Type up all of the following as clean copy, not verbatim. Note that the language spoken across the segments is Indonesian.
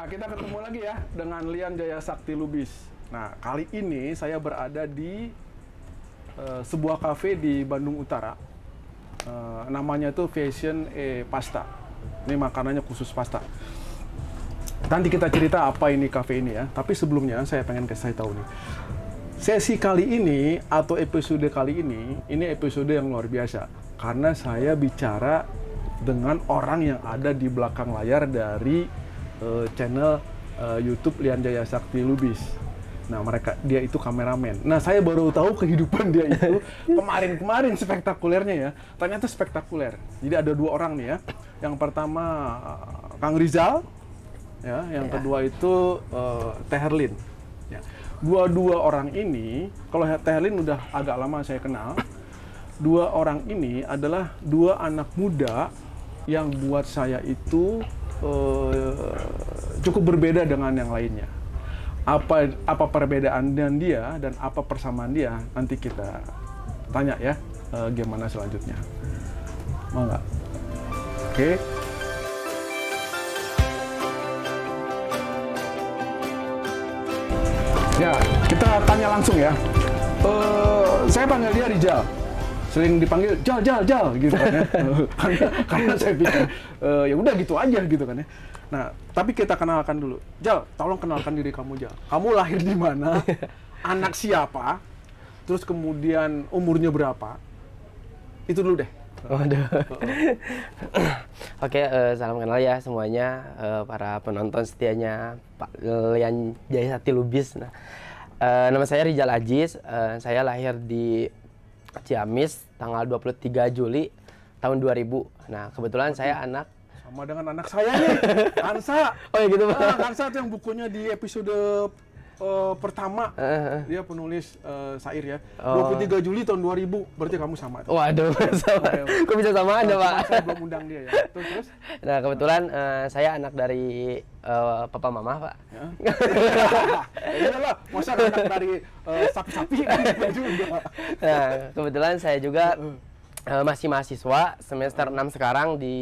Nah, kita ketemu lagi ya dengan Lian Jaya Sakti Lubis. Nah, kali ini saya berada di sebuah kafe di Bandung Utara. Namanya tuh Fashion Pasta. Ini makanannya khusus pasta. Nanti kita cerita apa ini kafe ini ya. Tapi sebelumnya saya pengen kasih tahu nih. Sesi kali ini atau episode kali ini episode yang luar biasa. Karena saya bicara dengan orang yang ada di belakang layar dari channel YouTube Lian Jaya Sakti Lubis. Nah, dia itu kameramen. Nah, saya baru tahu kehidupan dia itu kemarin spektakulernya ya. Ternyata spektakuler. Jadi ada dua orang nih ya. Yang pertama Kang Rizal, ya. Yang kedua itu Teh Herlin. Ya. Dua orang ini, kalau Teh Herlin udah agak lama saya kenal. Dua orang ini adalah dua anak muda yang buat saya itu cukup berbeda dengan yang lainnya. Apa perbedaan dengan dia dan apa persamaan dia, nanti kita tanya ya gimana selanjutnya. Mau nggak? Oke. Ya, kita tanya langsung ya. Saya panggil dia Rizal. Sering dipanggil Jal gitu kan ya. karena saya pikir ya udah gitu aja gitu kan ya. Nah, tapi kita kenalkan dulu. Jal, tolong kenalkan diri kamu, Jal. Kamu lahir di mana? Anak siapa? Terus kemudian umurnya berapa? Itu dulu deh. Waduh. Oke, salam kenal ya semuanya, para penonton setianya Pak Lian Jaya Sakti Lubis. Nah, nama saya Rizal Aziz. Saya lahir di Ciamis tanggal 23 Juli tahun 2000. Nah, kebetulan saya anak sama dengan anak saya nih, Kansa. Oh ya gitu, Pak. Kansa itu yang bukunya di episode pertama. Dia penulis syair ya. 23 Juli tahun 2000. Berarti kamu sama. Waduh, sama. Kok bisa samaan ya, Pak? Saya belum undang dia ya. Terus? Nah, kebetulan saya anak dari papa mama, Pak. Ya. Iya lah, masa anak dari sapi-sapi juga. Nah, kebetulan saya juga masih mahasiswa semester 6 sekarang di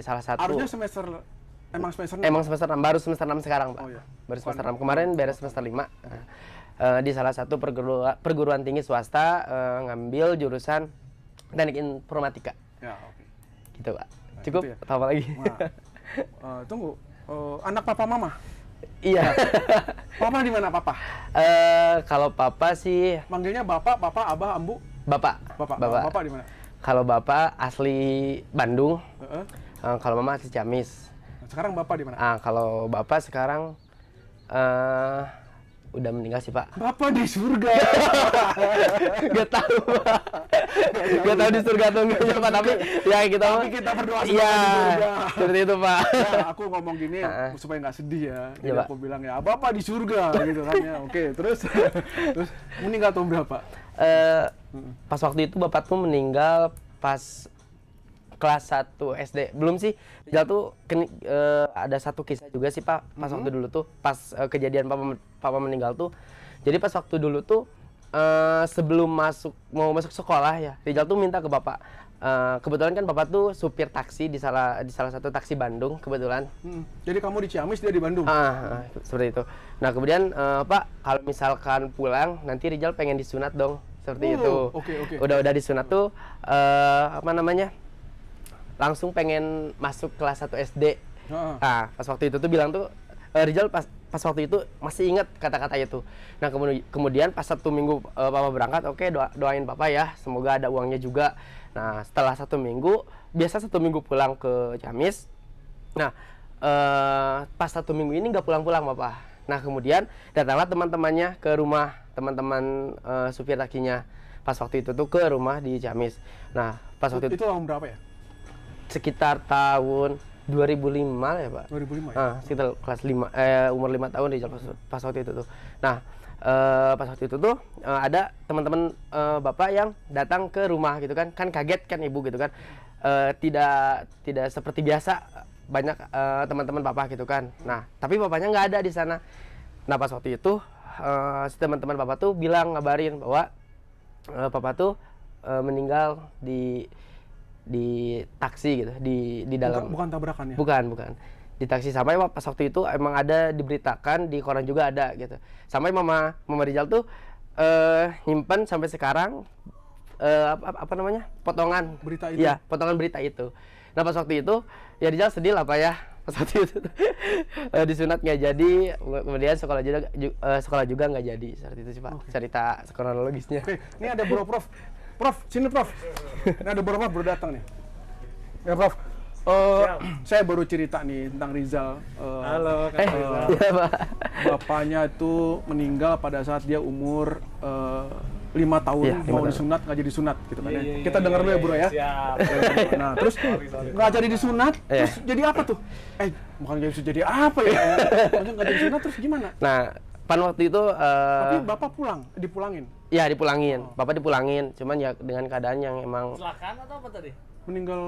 salah satu. Harusnya emang semester 6? Emang semester 6, baru semester 6 sekarang, Pak. Oh, iya. Baru semester 6, kemarin beres semester 5. Di salah satu perguruan tinggi swasta, ngambil jurusan Teknik Informatika. Ya, oke. Gitu, Pak. Nah, Cukup, gitu ya. apa lagi? Nah, tunggu, anak papa mama? Iya. Papa di mana papa? Kalau papa sih Manggilnya bapak, papa, abah, ambu? bapak. Bapak di mana? Kalau bapak asli Bandung, kalau mama asli Ciamis. Nah, sekarang bapak di mana? Kalau bapak sekarang udah meninggal sih, Pak. Bapak di surga. Gak tahu, Pak. Gak tahu di surga atau enggak, Pak. Tapi ya Tapi kita berdoa semoga iya, di surga. seperti itu, Pak. Ya, aku ngomong gini supaya nggak sedih ya. Jadi Iya, Pak. aku bilang ya, bapak di surga gitu kan ya. Oke, terus meninggal tahun berapa? Pas waktu itu bapak tuh meninggal pas kelas 1 SD. Belum sih, Rizal tuh ada satu kisah juga sih, Pak. Pas waktu dulu tuh, pas kejadian papa meninggal tuh. Jadi pas waktu dulu tuh, sebelum mau masuk sekolah ya, Rizal tuh minta ke bapak. Kebetulan kan bapak tuh supir taksi di salah satu taksi Bandung kebetulan. Jadi kamu di Ciamis, dia di Bandung? Seperti itu. Nah kemudian Pak, kalau misalkan pulang nanti Rizal pengen disunat dong, seperti itu. Oke. Udah disunat tuh langsung pengen masuk kelas 1 SD. Nah pas waktu itu tuh bilang tuh Rizal pas waktu itu masih ingat kata-kata itu. Nah kemudian pas 1 minggu papa berangkat, oke, doain papa ya, semoga ada uangnya juga. Nah setelah 1 minggu, biasa 1 minggu pulang ke Ciamis. Nah pas 1 minggu ini nggak pulang-pulang papa. Nah kemudian datanglah teman-temannya ke rumah, teman-teman supir taksinya. Pas waktu itu tuh ke rumah di Ciamis. Nah pas waktu itu tahun berapa ya? Sekitar tahun 2005 ya, Pak. 2005 ya? Sekitar kelas 5, umur 5 tahun Rizal pas waktu itu tuh. Nah, pas waktu itu tuh ada teman-teman bapak yang datang ke rumah gitu kan. Kan kaget kan ibu gitu kan. Tidak seperti biasa banyak teman-teman bapak gitu kan. Nah, tapi bapaknya nggak ada di sana. Nah, pas waktu itu si teman-teman bapak tuh ngabarin bahwa papa tuh meninggal di taksi gitu, di dalam. Bukan tabrakan ya? Bukan. di taksi. Sampai pas waktu itu emang ada diberitakan di koran juga ada gitu. Sampai mama Rizal tuh nyimpen sampai sekarang apa namanya, potongan Berita itu? Iya, potongan berita itu. Nah pas waktu itu ya Rizal sedih lah Pak ya, pas waktu itu disunat nggak jadi, kemudian sekolah juga nggak jadi. Seperti itu sih Pak, cerita kronologisnya. Oke, ini ada Prof. Prof, sini Prof. Ini ada Prof baru datang nih. Ya Prof, saya baru cerita nih tentang Rizal. Halo, Kak Rizal. Iya Pak. Bapaknya itu meninggal pada saat dia umur 5 tahun, Iya, 5 mau tahun. disunat nggak jadi sunat gitu kan ya. Iya, Kita dengar dulu ya Bro ya. Siap. Nah terus nggak jadi disunat, Iya. terus jadi apa tuh? Bukan jadi apa ya? Maksudnya nggak jadi sunat terus gimana? Nah pan waktu itu Tapi Bapak dipulangin. ya dipulangin, Bapak dipulangin, cuman ya dengan keadaan yang emang Kecelakaan atau apa tadi? Meninggal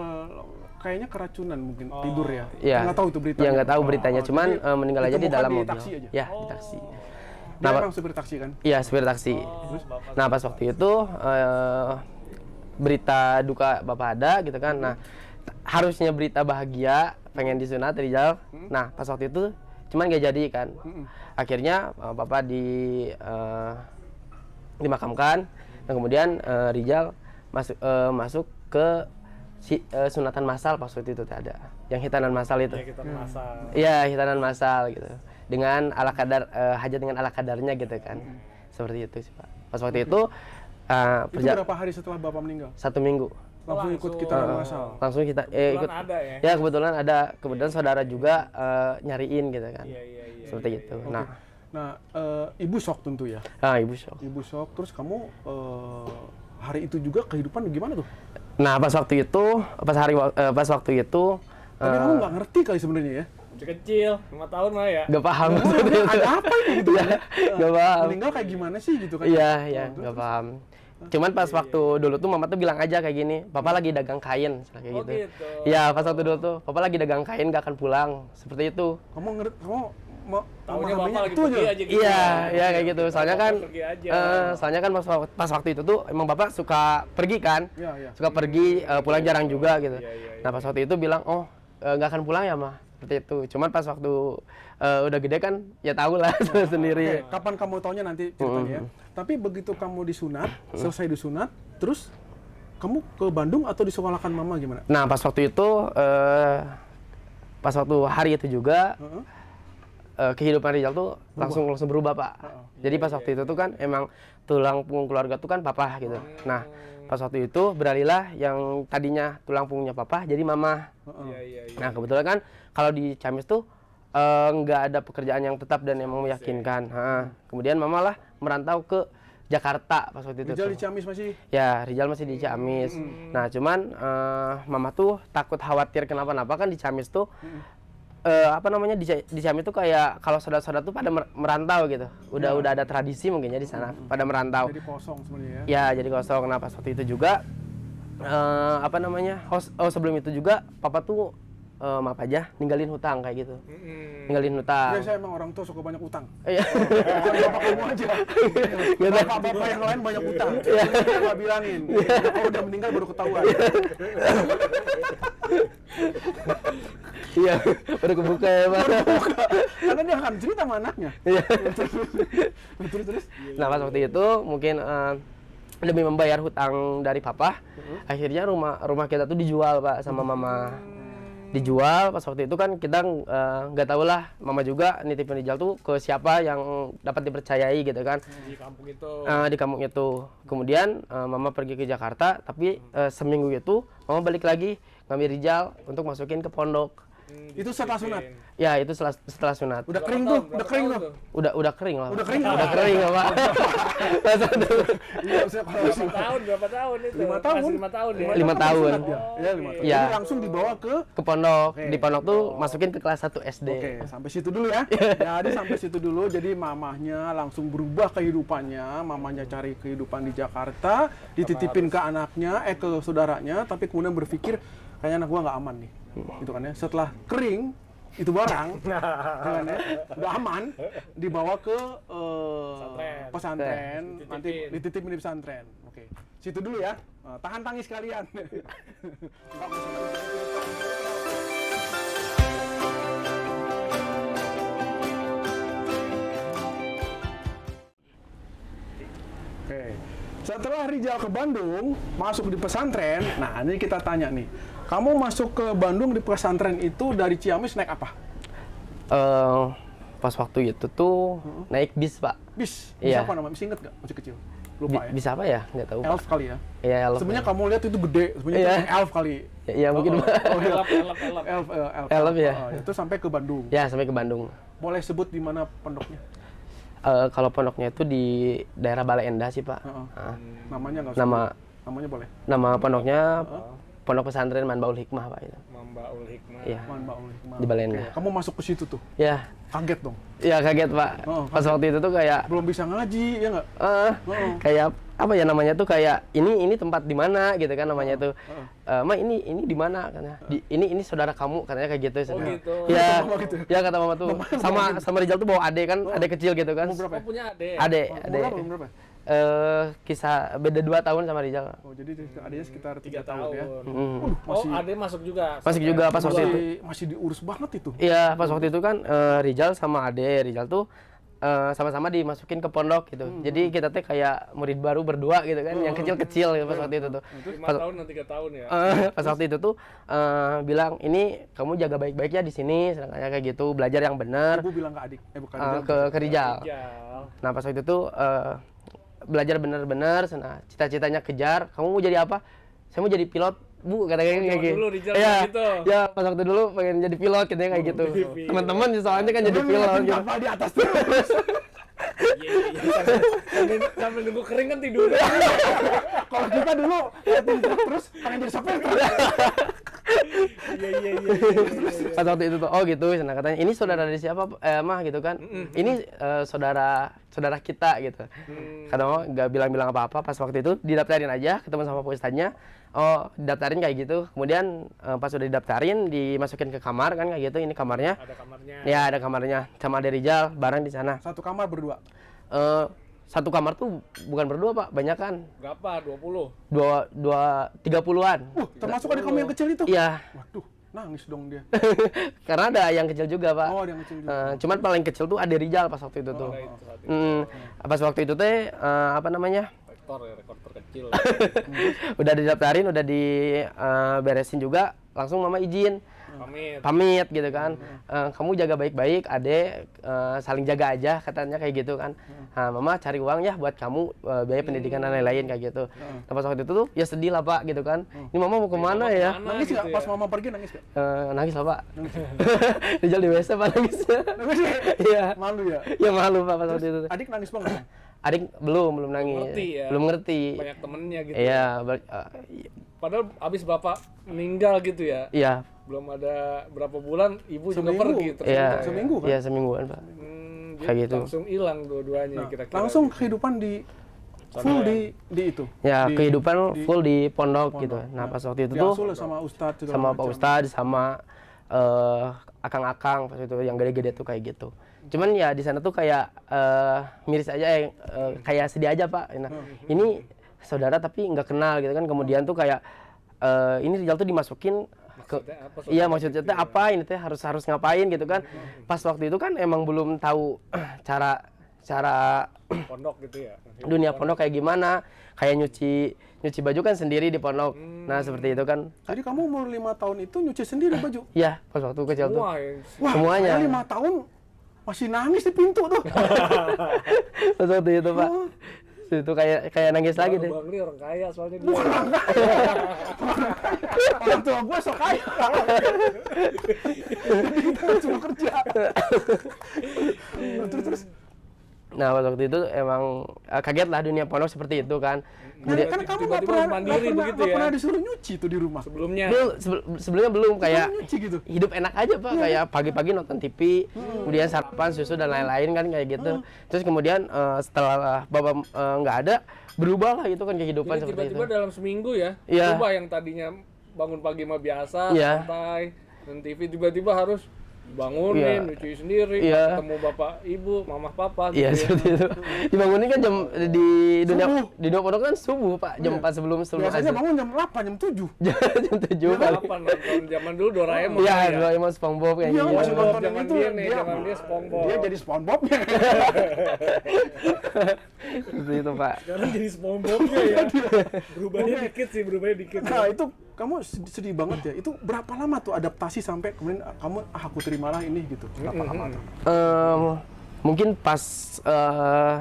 kayaknya keracunan mungkin, tidur ya. Iya. Nggak tahu itu beritanya. Ya nggak tahu beritanya, cuman jadi meninggal aja di ditemukan dalam di mobil. taksi aja? Ya, di taksi. Dia Nah, emang supir taksi kan? Iya, supir taksi. Nah, pas waktu itu berita duka Bapak ada gitu kan. Nah, harusnya berita bahagia pengen disunat Rizal. Nah, pas waktu itu cuman nggak jadi kan. Akhirnya Bapak dimakamkan. Nah, kemudian Rizal masuk ke sunatan massal pas waktu itu ada. Yang hitanan massal itu. Ya kita masak. Iya, hitanan massal gitu. Dengan ala kadar hajat dengan ala kadarnya gitu kan. Seperti itu sih, Pak. Pas waktu itu Itu berapa hari setelah Bapak meninggal? 1 minggu. Langsung ikut kita masal. Langsung kita Kebetulan ikut. ada ya? Ya, kebetulan ada. Kebetulan saudara juga nyariin gitu kan. Iya. Seperti itu. Nah, Ibu shock tentu ya. Ibu shock. Ibu shock, terus kamu hari itu juga kehidupan gimana tuh? Nah, pas waktu itu, pas waktu itu Tapi kamu nggak ngerti kali sebenarnya ya? Masih kecil, 5 tahun lah ya. nggak paham. Ada apa ini gitu kan? ya? Nggak paham. Meninggal kayak gimana sih gitu kan? Iya, nggak paham. Cuman pas waktu dulu tuh mama tuh bilang aja kayak gini, Papa lagi dagang kain, kayak Oh, gitu. gitu. Iya, pas waktu dulu tuh, Papa lagi dagang kain gak akan pulang, seperti itu. Kamu ngerti, kamu Taunya memahaminya Bapak lagi itu pergi aja gitu. Iya, kayak gitu. Soalnya kan, Pergi aja. soalnya kan pas waktu itu tuh emang Bapak suka pergi kan, Iya. suka pergi, pulang jarang juga gitu. Iya. Nah pas waktu itu bilang, oh nggak akan pulang ya mah, seperti itu. Cuman pas waktu udah gede kan, ya tahu lah sendiri. Oke, kapan kamu taunya nanti ceritanya ya. Tapi begitu kamu disunat, selesai disunat, terus kamu ke Bandung atau disekolahkan mama gimana? Nah pas waktu itu, pas waktu hari itu juga, kehidupan Rizal tuh langsung berubah Pak. Jadi pas waktu itu tuh kan emang tulang punggung keluarga tuh kan papa gitu. Nah pas waktu itu beralihlah yang tadinya tulang punggungnya papa jadi mama. Iya. Nah kebetulan kan kalau di Ciamis tuh nggak ada pekerjaan yang tetap dan emang meyakinkan. Kemudian mama lah merantau ke Jakarta pas waktu itu. Rizal tuh. di Ciamis masih? Ya Rizal masih di Ciamis. Nah cuman mama tuh takut khawatir kenapa-napa kan di Ciamis tuh. Apa namanya di Ciamis tuh kayak kalau saudara-saudara tuh pada merantau gitu. Udah ada tradisi mungkin ya di sana pada merantau. Jadi kosong sebenarnya ya. Ya jadi kosong. Nah pas waktu itu juga apa namanya sebelum itu juga papa tuh maaf aja ninggalin hutang kayak gitu. Ninggalin hutang. Biasa emang orang tua suka banyak utang. Iya. Bukan bapak kamu aja. Bapak-bapak yang lain banyak utang. Kita nggak bilangin. Kalau udah meninggal baru ketahuan. Iya, baru kebuka ya Pak. Karena dia akan cerita sama anaknya. Iya. Terus. Nah pas waktu itu mungkin demi membayar hutang dari papa, akhirnya rumah kita tuh dijual Pak sama mama. Dijual pas waktu itu kan kita nggak tahu lah, mama juga nitipin Rizal tuh ke siapa yang dapat dipercayai gitu kan. Di kampung itu. Di kampung itu. Kemudian mama pergi ke Jakarta, tapi seminggu itu mama balik lagi ngambil Rizal untuk masukin ke pondok. Itu setelah sunat. Ya itu setelah sunat. Udah kering tuh, udah kering tuh. Udah kering lah. Udah kering? Udah kering ya Pak. Iya, saya kalau Berapa tahun itu? 5 tahun. Masih 5 tahun ya? 5 tahun. Ya, 5 tahun. Iya. Jadi langsung dibawa ke Ke pondok. Oke. Di pondok tuh masukin ke kelas 1 SD. Oke, sampai situ dulu ya. Jadi sampai situ dulu. Jadi mamahnya langsung berubah kehidupannya. Mamanya cari kehidupan di Jakarta, dititipin ke anaknya, ke saudaranya, tapi kemudian berpikir kayaknya anak gua nggak aman nih. Gitu kan ya. Setelah kering itu barang, kan ya, udah aman, dibawa ke pesantren, nanti dititipin di pesantren. Oke, situ dulu ya. Tahan tangis kalian. Nggak usah Setelah Rijal ke Bandung, masuk di pesantren, nah ini kita tanya nih, kamu masuk ke Bandung di pesantren itu dari Ciamis naik apa? Pas waktu itu tuh naik bis, Pak. Bis? Iya. Apa namanya? Masih inget nggak? Masih kecil? Lupa ya? Bisa apa ya? Nggak tahu, Pak. Elf kali ya? Iya, elf. Sebenarnya kamu lihat itu gede, sebenarnya Iya. itu elf kali. Iya, mungkin, Pak. Elap. Elf ya? Itu sampai ke Bandung. Ya, sampai ke Bandung. Boleh sebut di mana pondoknya? Kalau pondoknya itu di daerah Bale Endah sih, Pak. Ah, Namanya nggak usah. Namanya boleh. nama pondoknya Pondok Pesantren Manbaul Hikmah, Pak. Itu. Mambaul Hikmah. Iya. Manbaul Hikmah. Di Bale Oke. Endah. Kamu masuk ke situ tuh? Ya, Kaget dong? ya kaget, Pak. Pas waktu itu tuh kayak Belum bisa ngaji, ya nggak? kayak apa ya namanya tuh kayak ini tempat di mana gitu kan namanya tuh. Ma ini di mana katanya. Ini saudara kamu katanya kayak gitu. Oh, gitu. Ya, Mama gitu. ya kata mama tuh sama Rizal tuh bawa ade kan, ade kecil gitu kan. Berapa Oh, ya? punya adek. Ade. Umur berapa? Kisah beda 2 tahun sama Rizal. Oh, jadi adanya sekitar 3 3 tahun ya? tahun. Oh, adek masuk juga. Masuk juga pas waktu itu. Masih diurus banget itu. Iya, pas waktu itu kan Rizal sama ade Rizal tuh sama-sama dimasukin ke pondok gitu. Jadi kita teh kayak murid baru berdua gitu kan, yang kecil-kecil gitu pas waktu itu tuh. 5 tahun dan 3 tahun ya. Pas waktu itu tuh bilang ini kamu jaga baik-baik ya di sini, sedangkan kayak gitu belajar yang benar Ibu bilang ke adik, bukan ke Rizal. Rijal. Nah pas waktu itu belajar benar-benar, nah cita-citanya kejar. Kamu mau jadi apa? Saya mau jadi pilot, Bu, katanya kayak gitu. dulu Rizal Iya, gitu. ya pas waktu dulu pengen jadi pilot katanya kayak gitu. pilot. Teman-teman soalnya kan jadi pilot gitu. kapal di atas terus. Iya. Sambil nunggu kering kan tidur. Kalau kita dulu liatin truk terus pengen jadi sopir. Iya. Pas waktu itu tuh, oh gitu, nah katanya ini saudara dari siapa, mah gitu kan, ini saudara kita gitu. Kata mama nggak bilang-bilang apa-apa, pas waktu itu didaftarin aja, ketemu sama Pak Ustadznya, oh didaftarin kayak gitu, kemudian pas udah didaftarin, dimasukin ke kamar kan kayak gitu, ini kamarnya, Ada kamarnya. ya ada kamarnya, sama ada Rizal, bareng di sana. Satu kamar berdua. Satu kamar tuh bukan berdua Pak, banyak kan, Berapa? 20. 30-an. Termasuk adik kamu yang kecil itu? Iya, Waduh, nangis dong dia. karena ada yang kecil juga Pak. Oh, ada yang kecil juga. Cuman paling kecil tuh ada Rizal pas waktu itu tuh. Nah, itu saat itu. Pas waktu itu teh apa namanya? Rekor terkecil. Udah didaftarin, udah diberesin juga, langsung mama izin. Pamit. Gitu kan. Kamu jaga baik-baik, Ade, saling jaga aja katanya kayak gitu kan. Nah, mama cari uang ya buat kamu biaya pendidikan dan lain-lain kayak gitu. Nah, pas waktu itu tuh ya sedih lah Pak gitu kan. Ini mama mau kemana ya? Nangis gitu nggak? Pas mama pergi nangis nggak? Nangis lah Pak. Rizal di WC Pak nangisnya. Nangis ya? Iya. Malu ya? Ya malu Pak pas waktu itu. Adik nangis banget kan? Adik belum nangis. ngerti ya. Belum ngerti. Banyak temennya gitu. Iya, Padahal abis bapak meninggal gitu ya. iya. Belum ada berapa bulan ibu Seminggu. juga pergi terus. Iya. Seminggu kan? Iya, semingguan, Pak. Jadi Kayak gitu. langsung hilang dua-duanya Nah, kira-kira. langsung kehidupan di full di itu. Ya, Di- kehidupan di full di pondok pondok. gitu. Nah, pas waktu itu diasuh tuh lah sama ustadz segala sama Pak macam. Ustadz, sama akang-akang pas itu yang gede-gede tuh kayak gitu. Cuman ya di sana tuh kayak miris aja, kayak sedih aja Pak. Nah, ini saudara tapi nggak kenal gitu kan. Kemudian tuh kayak ini Rizal tuh dimasukin ke, Maksudnya apa, iya saudara maksudnya gitu tuh ya? apa ini teh harus ngapain gitu kan. Pas waktu itu kan emang belum tahu cara Pondok gitu ya. dunia pondok kayak gimana, kayak nyuci baju kan sendiri di pondok. Nah seperti itu kan. Jadi kamu umur 5 tahun itu nyuci sendiri baju? Iya, pas waktu kecil tuh. Wah, yang Wah, Semuanya. saya 5 tahun masih nangis di pintu tuh. Pas waktu itu Pak. Itu kayak nangis lagi deh. Bang Li orang kaya soalnya dia. Orang tua gue sok kaya. Jadi kita cuma kerja. Terus Nah waktu itu emang kaget lah dunia pondok seperti itu kan. Kemudian kan kamu nggak tiba-tiba pernah mandiri begitu ya? pernah disuruh nyuci tuh di rumah. Sebelumnya. sebelumnya belum kayak Kamu nyuci gitu. hidup enak aja Pak, kayak pagi-pagi nonton TV, kemudian sarapan, susu dan lain-lain kan kayak gitu. Terus kemudian setelah bapak nggak ada, berubah lah gitu kan kehidupan Jadi seperti itu. tiba-tiba dalam seminggu ya, Iya. coba yang tadinya bangun pagi mah biasa, Iya. santai, dan TV tiba-tiba harus bangunin, Iya. nyuci sendiri, Iya. ketemu bapak, ibu, mama, papa Iya gitu ya. seperti itu. Dibangunin kan jam di dunia pondok kan subuh Pak, jam 4 sebelum Biasanya azan. bangun jam 8, jam 7. Jam 7 Pak. Apa nonton zaman dulu Doraemon Iya, ya? Doraemon SpongeBob kayak Iya, gitu. masih SpongeBob, nonton zaman itu, dia nih, dia- zaman dia SpongeBob. Dia jadi SpongeBob-nya. Seperti itu Pak. Sekarang jadi SpongeBob-nya ya. Berubahnya dikit sih, berubahnya dikit. Nah, itu kamu sedih banget ya. Itu berapa lama tuh adaptasi sampai kemudian kamu aku terimalah ini gitu. Berapa lama tuh? Mungkin pas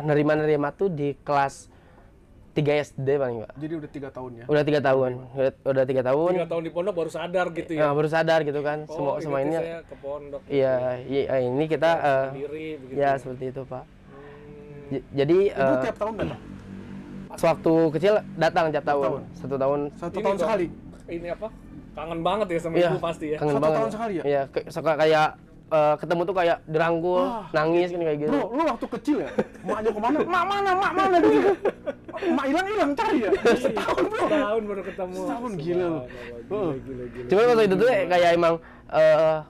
nerima tuh di kelas 3 SD paling Pak. Jadi udah 3 tahun ya. Udah 3 tahun. Udah 3 tahun. 3 tahun di pondok baru sadar gitu ya. Nah, baru sadar gitu kan. Oh, Semua ini ini. saya ke pondok. Iya, ini kita Sendiri begitu. ya seperti itu Pak. Jadi Itu tiap tahun datang. sewaktu kecil datang tiap tahun. 1 tahun. Satu Ini tahun dong, sekali. Ini apa? Kangen banget ya sama Iya, ibu pasti ya. kangen 1 banget. tahun sekali ya? Iya, suka kayak ketemu tuh kayak dirangkul, nangis kan kayak gitu. Bro, lu waktu kecil ya, emaknya kemana? Mak mana gitu. Emak hilang cari ya. Setahun bro. Setahun baru ketemu. Setahun, gila lu. Gila. Cuman waktu itu tuh kayak emang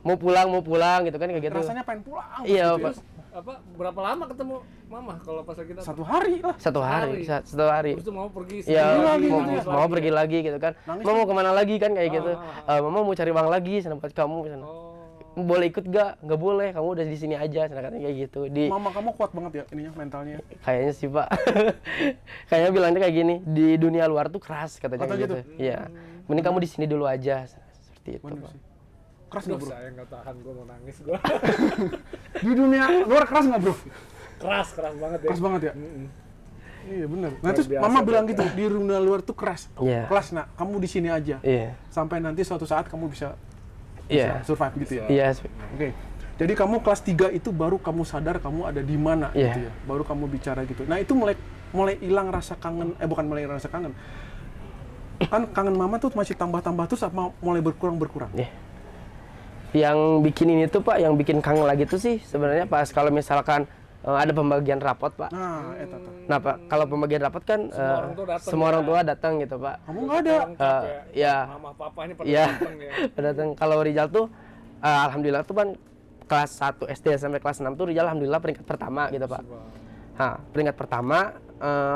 mau pulang gitu kan kayak gitu. Rasanya pengen pulang. Iya, gitu ya. Pak. Apa berapa lama ketemu mama kalau pas kita 1 hari lah. Satu hari. Terus tuh mau pergi Iya, sendiri lagi, mau, nangis mau lagi pergi ya? lagi gitu kan. Nangis Mama mau kemana lagi kan kayak gitu. Ah. Mama mau cari uang lagi sana buat kamu sana. Oh. Boleh ikut gak? Nggak boleh, kamu udah di sini aja sana katanya kayak gitu. Di Mama kamu kuat banget ya ininya mentalnya. kayaknya sih Pak. Kayaknya bilangnya kayak gini, di dunia luar tuh keras katanya Kata kayak gitu? gitu. Iya. Mending kamu di sini dulu aja seperti itu. Bener Pak. sih. Keras Aduh, nggak bro? saya nggak tahan, gue mau nangis gue. Di dunia luar keras nggak bro? keras banget ya. Keras banget ya? Iya bener. Nah terus biasa mama bilang tuh. gitu, di dunia luar tuh keras. Iya. Keras nak, kamu di sini aja. Iya. Sampai nanti suatu saat kamu bisa Iya. survive gitu ya. Iya. Oke. Jadi kamu kelas 3 itu baru kamu sadar kamu ada di mana Iya. gitu ya. Baru kamu bicara gitu. Nah, itu mulai hilang rasa kangen, bukan mulai hilang rasa kangen. Kan kangen mama tuh masih tambah-tambah terus apa mulai berkurang? Iya. Yang bikin ini tuh Pak, yang bikin kangen lagi tuh sih sebenarnya pas kalau misalkan ada pembagian rapot Pak. Nah, eta tuh. Nah Pak, kalau pembagian rapot kan orang tua datang semua ya. orang tua datang gitu Pak. Kamu nggak ada. Lengkap Ya. Mama papa ini pada Iya. datang ya. Datang. Kalau Rizal tuh alhamdulillah tuh kan kelas 1 SD sampai kelas 6 tuh Rizal alhamdulillah peringkat pertama gitu Pak. Nah, peringkat pertama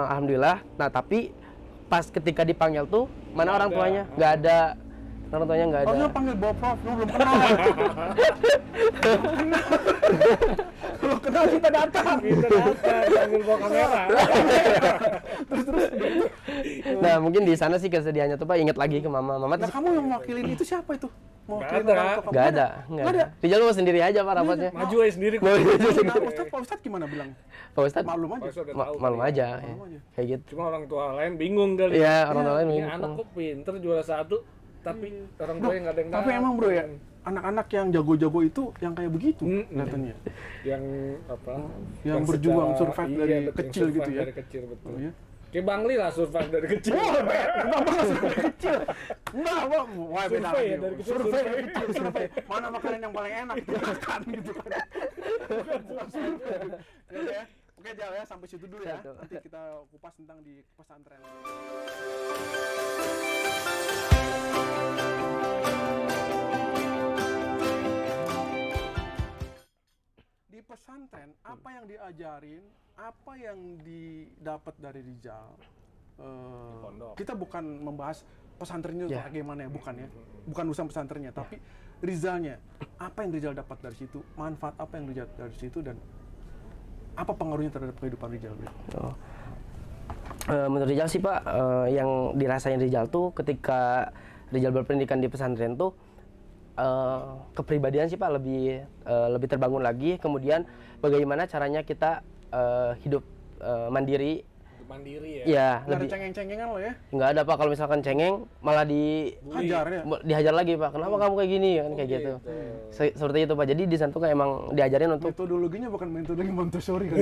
alhamdulillah. Nah, tapi pas ketika dipanggil tuh mana orang tuanya? Nggak ada. Orang tuanya nggak ada. Harusnya panggil Bob Prof, lu belum kenal. Kalau kenal kita datang. Kita datang sambil bawa kamera. Nah, mungkin di sana sih kesedihannya tuh Pak inget lagi ke mama. Mama Nah, tuh kamu yang mewakilin itu siapa itu? Mewakilin Nggak ada. orang tua kamu? nggak ada. Rizal mau sendiri aja Pak rapotnya. Maju aja sendiri. Mau Nah, Pak Ustadz gimana bilang? Pak Ustadz Maklum aja. Pas udah tahu malum kali ya. aja, kayak gitu. Cuma orang tua lain bingung kali. Iya, orang tua lain Ini bingung. anak kok pinter juara 1 tapi orang tua yang nggak ada yang Tapi tahu. emang bro ya, anak-anak yang jago-jago itu yang kayak begitu Mm-mm. kelihatannya. Yang apa? Yang berjuang secara- survive dari betul, kecil survive gitu ya. Dari kecil betul. Oh, iya? Kayak Bang Li lah survive dari kecil. Kenapa nggak survei kecil? Enggak, wah beda Survei ya, lagi. dari kecil Survei survei. kecil, survei. Mana makanan yang paling enak dimakan gitu kan. Oke ya. Oke Jal ya, sampai situ dulu ya. Nanti kita kupas tentang di pesantren. Di pesantren, apa yang diajarin, apa yang didapat dari Rizal? pondok. Kita bukan membahas pesantrennya Ya. bagaimana ya, bukan ya. Bukan urusan pesantrennya, tapi Rizalnya. Apa yang Rizal dapat dari situ? Manfaat apa yang Rizal dari situ dan apa pengaruhnya terhadap kehidupan Rizal? Oh. Menurut Rizal sih Pak, yang dirasain Rizal tuh ketika Rizal berpendidikan di pesantren tuh kepribadian sih Pak lebih terbangun lagi. Kemudian bagaimana caranya kita hidup mandiri. Mandiri ya. Ya, Nggak ada lebih cengeng-cengengan lo ya? nggak ada Pak kalau misalkan cengeng malah Hajar ya? dihajar lagi Pak. Kenapa kamu kayak gini kan kayak gitu. Seperti itu Pak. Jadi di sana tuh kayak emang diajarin untuk Metodologinya bukan metodologi Montessori kan?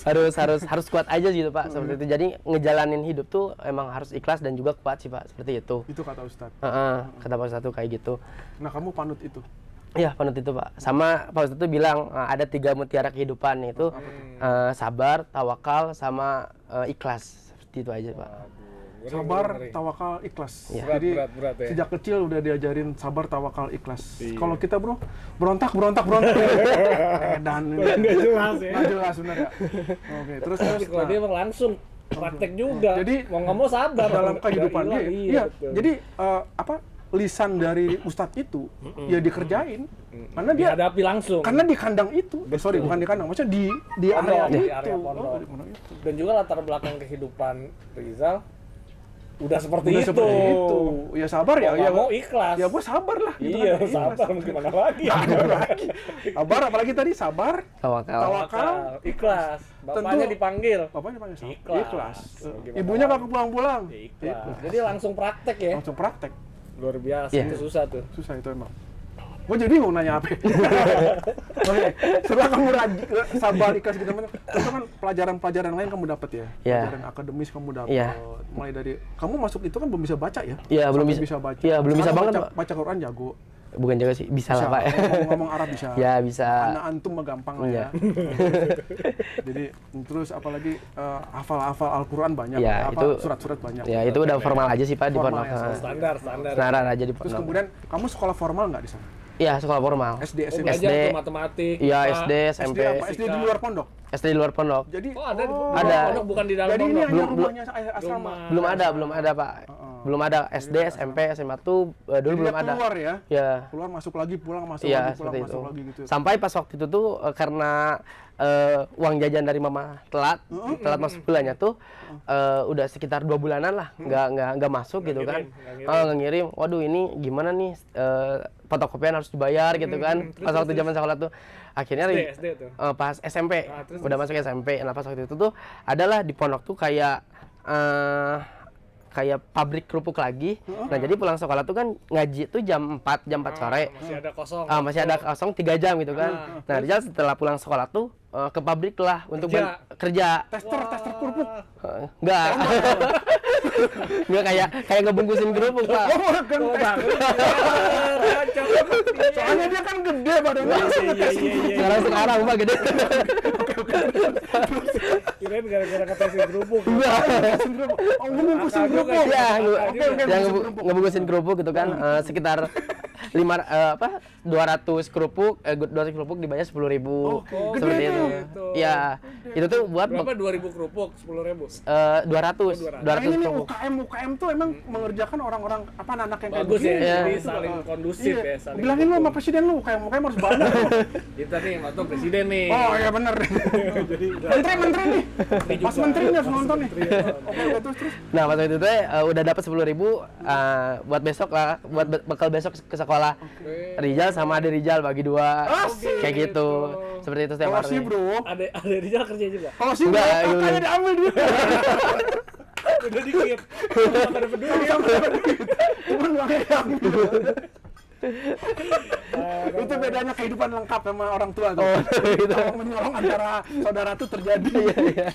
terus. harus kuat aja gitu Pak. Seperti itu. Jadi ngejalanin hidup tuh emang harus ikhlas dan juga kuat sih Pak. Seperti itu. Itu kata Ustadz. Kata Pak Ustadz tuh kayak gitu. Nah kamu panut itu. Iya, panut itu Pak. Sama Pak Ustadz tuh bilang ada 3 mutiara kehidupan yaitu sabar, tawakal, sama ikhlas. Seperti itu aja Pak. Aduh, sabar, ngeri. tawakal, ikhlas. Iya. Jadi Berat ya. sejak kecil udah diajarin sabar, tawakal, ikhlas. Iya. Kalau kita bro, berontak. Dan Nggak jelas ya. nggak jelas benar ya. Oke, terus Tapi kalau dia emang langsung praktek juga. Jadi, mau nggak mau sabar dalam Nggak kehidupan hilang, dia. iya, Iya. betul. Jadi lisan dari Ustadz itu ya dikerjain. Karena dia dihadapi langsung. karena di kandang itu, sorry bukan di kandang, maksudnya di Pondok, area di itu. area pondok. Di pondok itu. Dan juga latar belakang kehidupan Rizal udah seperti Udah itu. seperti itu. Ya sabar ya. Mau nggak Ya mau ikhlas. Ya gue sabar lah. gitu Iya, kan. Ikhlas. sabar gimana lagi. Ada lagi. Sabar apalagi tadi sabar, Tawakal. tawakal, ikhlas. Bapaknya Tentu- dipanggil. bapaknya panggil sabar. Ikhlas. Ikhlas. Gimana Ibunya lagi? kagak pulang-pulang. Ya, ikhlas. Jadi langsung praktek ya. Langsung praktek. Luar biasa, Iya. itu susah tuh. Susah itu emang. Gue jadi bingung nanya apa. Oke, setelah kamu sabar, ikhlas gitu kan, tentu kan pelajaran-pelajaran lain kamu dapat ya. Iya. Pelajaran akademis kamu dapat. Iya. Mulai dari kamu masuk itu kan belum bisa baca ya? Iya, belum Sampai bisa. baca. Iya, belum bisa Sekarang banget, baca, Pak. baca Quran jago. Bukan jaga sih, bisa lah Pak. Ngomong Arab bisa. Ya bisa. Anak antum mah gampang lah Iya. ya. Jadi terus apalagi hafal-hafal Al-Quran banyak. Iya, apa, itu- surat-surat banyak. Ya itu udah formal aja sih Pak di Formal pondok. ya, Nah, Standar. Standar aja di Terus pondok. kemudian kamu sekolah formal nggak di sana? Iya, sekolah formal. SD, Oh, SMP. belajar SD. tuh matematik. Iya, IPA. SD, SD SMP. apa? SD di luar pondok. SD di luar pondok. Jadi Oh, ada di Ada. pondok, bukan di dalam Jadi ini pondok. hanya Belum- rumahnya asrama. Belum ada Pak. Belum ada SD, SMP, SMA tuh dulu Jadi belum dia ada. keluar ya. Ya. Keluar masuk lagi, pulang masuk Iya, lagi, pulang seperti masuk itu. lagi gitu. Sampai pas waktu itu tuh karena uang jajan dari mama telat masuk bulannya tuh udah sekitar 2 bulanan lah nggak masuk gitu kan. Nggak ngirim. Waduh ini gimana nih fotokopian harus dibayar gitu kan. Pas waktu zaman sekolah tuh akhirnya SD tuh. pas SMP terus, udah masuk SMP. Nah pas waktu itu tuh adalah di pondok tuh kayak kayak pabrik kerupuk lagi. Nah jadi pulang sekolah tuh kan ngaji tuh jam 4 sore. Masih ada kosong. Masih ada kosong 3 jam gitu kan. Nah, Rizal setelah pulang sekolah tuh ke pabrik lah untuk kerja. Tester kerupuk. Enggak. Enggak kayak ngebungkusin kerupuk, Pak. Oh, kan tester. Soalnya dia kan gede badannya. Sekarang Pak gede. Kirain gara-gara ketesin kerupuk. Oh, ngebungkusin Akal juga kerupuk. sih. Ya, Oke, yang ngebungkusin kerupuk gitu kan sekitar 200 kerupuk 200 kerupuk dibayar 10.000. Oke, Seperti gede itu. tuh. Ya, itu tuh buat Berapa 2.000 kerupuk? 10.000. 200 Nah, ini nih kerupuk. UKM tuh emang mengerjakan orang-orang apa anak yang kayak Bagus ya, begini. Iya. jadi saling kondusif Iya. ya, saling. Bilangin lu sama presiden lu UKM harus banyak. Kita nih, waktu presiden nih. Oh iya bener. Menteri nih. Mas menteri nih harus nonton nih. Oke, terus. Nah, pas itu teh udah dapat 10.000 buat besok lah, buat bekal besok ke sekolah. Rizal sama Ade Rizal bagi 2. Asik. Kayak gitu. Seperti itu setiap Kalau hari. sih bro, Ada Rizal kerja juga. kalau sih bro, Enggak, kakaknya enggak. diambil dia. Udah dikit. Sama dapat duit. Cuman uangnya diambil. Itu bedanya kehidupan lengkap sama orang tua tuh. Oh, gitu. Kalau menyolong antara saudara tuh terjadi. Iya.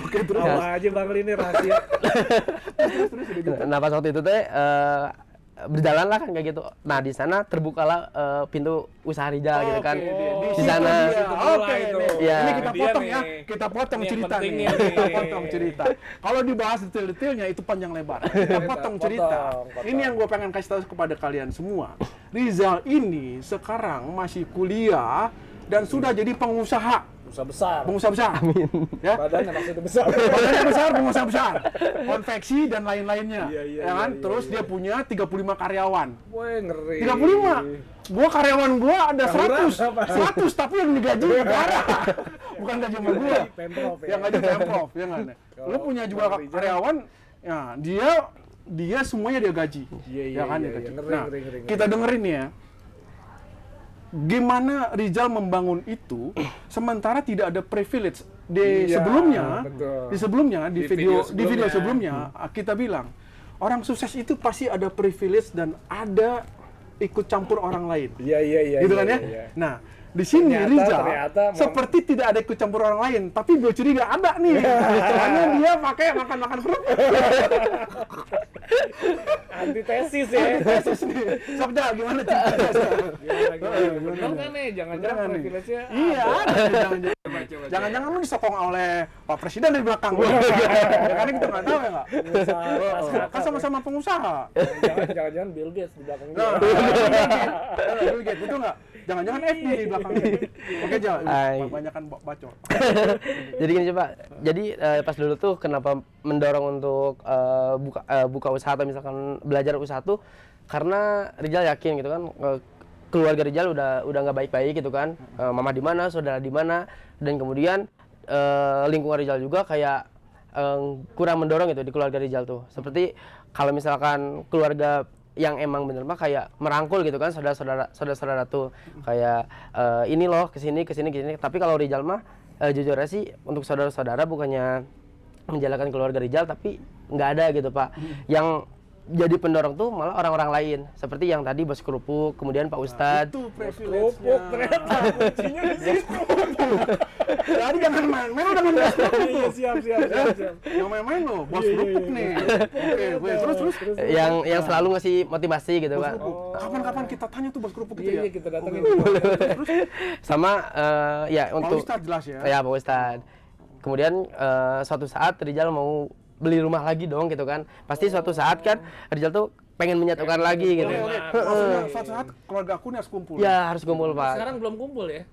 Oke, terus. Apa aja Bang Lini rahasia. Nah, pas waktu itu teh berjalan lah kan kayak gitu. Nah, di sana terbukalah pintu usaha Rizal gitu kan. Di sana. Oke, itu. nih. Iya. Ini kita Dia potong nih. ya. Kita potong Ini yang cerita nih. pentingnya Kita nih. potong cerita. Kalau dibahas detail-detailnya itu panjang lebar. Kita potong cerita. potong. Ini yang gue pengen kasih tahu kepada kalian semua. Rizal ini sekarang masih kuliah dan sudah jadi pengusaha. Usaha besar. Pengusaha besar. Amin. Ya. Badannya maksudnya besar. Badannya besar, pengusaha besar. Konveksi dan lain-lainnya. Iya, Ya kan? iya, Terus iya. dia punya 35 karyawan. Woi, ngeri. 35. Gua karyawan gua ada Tahunan 100. apa? 100 tapi yang digaji negara. Bukan gaji sama gua. Pemprov ya. Yang gaji Pemprov, ya kan? Lu punya juga Bang Rizal. karyawan, ya dia semuanya dia gaji. Iya, iya, Ya kan iya, dia iya. gaji. Ngeri, Nah, ngeri. kita dengerin ya. Gimana Rizal membangun itu sementara tidak ada privilege di Iya, sebelumnya. betul. Di sebelumnya di Di video video sebelumnya kita bilang orang sukses itu pasti ada privilege dan ada ikut campur orang lain. Iya, iya, iya. Gitu iya, kan ya? iya. Nah, di sini Rizal ternyata seperti tidak ada ikut campur orang lain, tapi gue curiga ada nih. Soalnya dia pakai makan kerupuk. Antitesis ya. Antitesis nih. Sok Jal, gimana ceritanya? Bener kan nih, jangan-jangan privilege-nya Iya, ada. Jangan-jangan lu disokong oleh Pak Presiden dari belakang. Ya kan kita nggak tahu ya nggak? Kan sama-sama pengusaha. Jangan-jangan Bill Gates di belakang dia. Bill Gates, betul nggak? Jangan-jangan FD di belakangnya. Oke, Jal. Banyakan bacot. Jadi gini coba. Jadi pas dulu tuh kenapa mendorong untuk buka usaha atau misalkan belajar usaha tuh karena Rizal yakin gitu kan keluarga Rizal udah nggak baik-baik gitu kan. Mama di mana, saudara di mana, dan kemudian lingkungan Rizal juga kayak kurang mendorong gitu di keluarga Rizal tuh. Seperti kalau misalkan keluarga yang emang bener mah kayak merangkul gitu kan saudara-saudara tuh kayak ini loh kesini. Tapi kalau Rizal mah jujur aja sih untuk saudara-saudara bukannya menjalankan keluarga Rizal tapi nggak ada gitu Pak. Yang jadi pendorong tuh malah orang-orang lain seperti yang tadi Bos Kerupuk, kemudian Pak Ustadz. Itu Kerupuk ternyata kuncinya di situ. Jadi jangan main-main udah dengan Bos Kerupuk. Iya, siap. Yang main-main lo, Bos Kerupuk nih. Oke, terus. Yang selalu ngasih motivasi gitu Bos Pak. Kerupuk. Kapan-kapan kita tanya tuh Bos Kerupuk itu Iya, ya. kita datengin. Terus Sama ya Pak untuk Ustadz jelas ya. ya Pak Ustadz. Kemudian suatu saat Rizal mau beli rumah lagi dong gitu kan. Pasti suatu saat kan Rizal tuh pengen menyatukan lagi gitu. Maksudnya suatu saat keluarga aku nih harus kumpul. Ya harus kumpul Pak. Sekarang belum kumpul ya?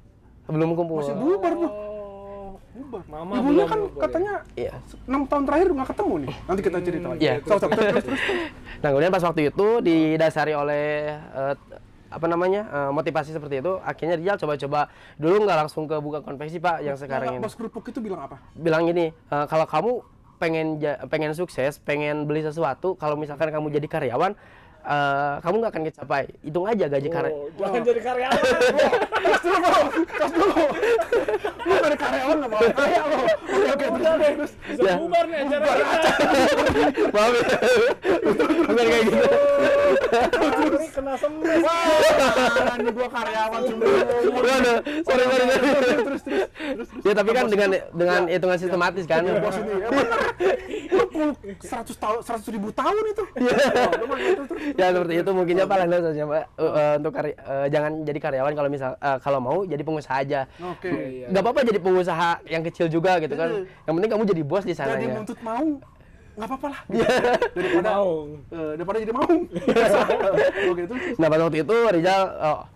Belum kumpul. Masih bubar tuh. Oh, Bubar. Mama Ibunya belum kan kumpul katanya Iya. 6 tahun terakhir nggak ketemu nih. Nanti kita cerita lagi. Iya. Sok, terus. Nah kemudian pas waktu itu didasari oleh motivasi seperti itu, akhirnya Rizal coba-coba dulu nggak langsung ke buka konveksi Pak yang sekarang ini. Bos Kerupuk itu bilang apa? Bilang gini, kalau kamu pengen sukses, pengen beli sesuatu, kalau misalkan kamu jadi karyawan, kamu nggak akan kecapai. Hitung aja gaji karyawan. Oh, jangan jadi karyawan. Tas dulu. Lu dari karyawan nggak mau kaya lo. Oke, Udah deh, bisa Ya. bubar nih acara kita. Maaf ya. Bukan kayak gitu. Ini kena semes. Wah, ini gua karyawan semua. Waduh, sorry. Terus. Ya tapi kan dengan hitungan sistematis kan. Bos ini, ya bener. Lu 100.000 tahun itu. Terus. Ya seperti itu mungkinnya Pak Landa saja Pak. Untuk jangan jadi karyawan kalau mau jadi pengusaha aja. Oke. Nggak apa-apa jadi pengusaha yang kecil juga gitu kan. Yang penting kamu jadi bos di sana Jadi ya. nuntut mau nggak apa-apa lah. Iya. Daripada jadi mau. Oke, terus. Nah pada waktu itu Rizal,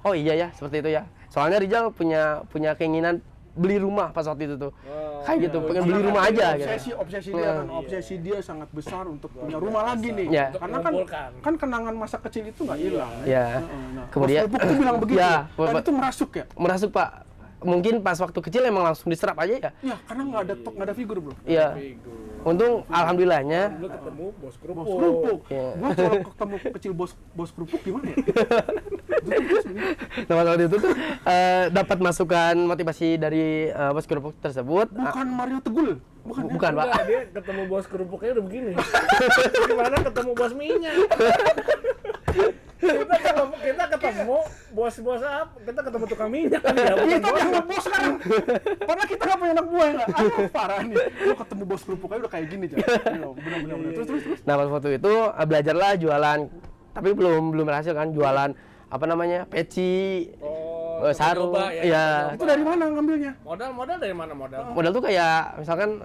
oh iya ya seperti itu ya. Soalnya Rizal punya keinginan beli rumah pas waktu itu tuh. Kayak gitu, pengen beli rumah aja gitu. Obsesi dia sangat besar untuk punya rumah lagi nih. Ya. Karena kan kenangan masa kecil itu nggak hilang. Ya. Nah, Kemudian Bos Kerupuk tuh bilang begitu. Ya, Dan itu merasuk ya? merasuk Pak. Mungkin pas waktu kecil emang langsung diserap aja ya. Ya, karena nggak ada figur bro. Iya. Untung alhamdulillahnya Lu ketemu Bos Kerupuk. Bos Kerupuk. Iya. Gua kalau ketemu kecil bos Kerupuk gimana ya? nah waktu itu tuh dapat masukan motivasi dari Bos Kerupuk tersebut. Bukan Mario Tegul, bukan. Ya? Bukan Pak. Enggak, dia ketemu Bos Kerupuknya udah begini. Gimana ketemu Bos minyak? Kita ketemu bos apa? Kita ketemu tukang minyak kan ya. Kita yang ngebos kan. Padahal kita nggak punya anak buah ya. Aduh, parah nih. Lu ketemu Bos Kerupuk aja udah kayak gini, Cak. Benar. Terus. Nah pada waktu itu belajarlah jualan, tapi belum berhasil kan jualan apa namanya peci, sarung, coba ya, ya. Itu dari mana ngambilnya? Modal dari mana modal? Modal tuh kayak misalkan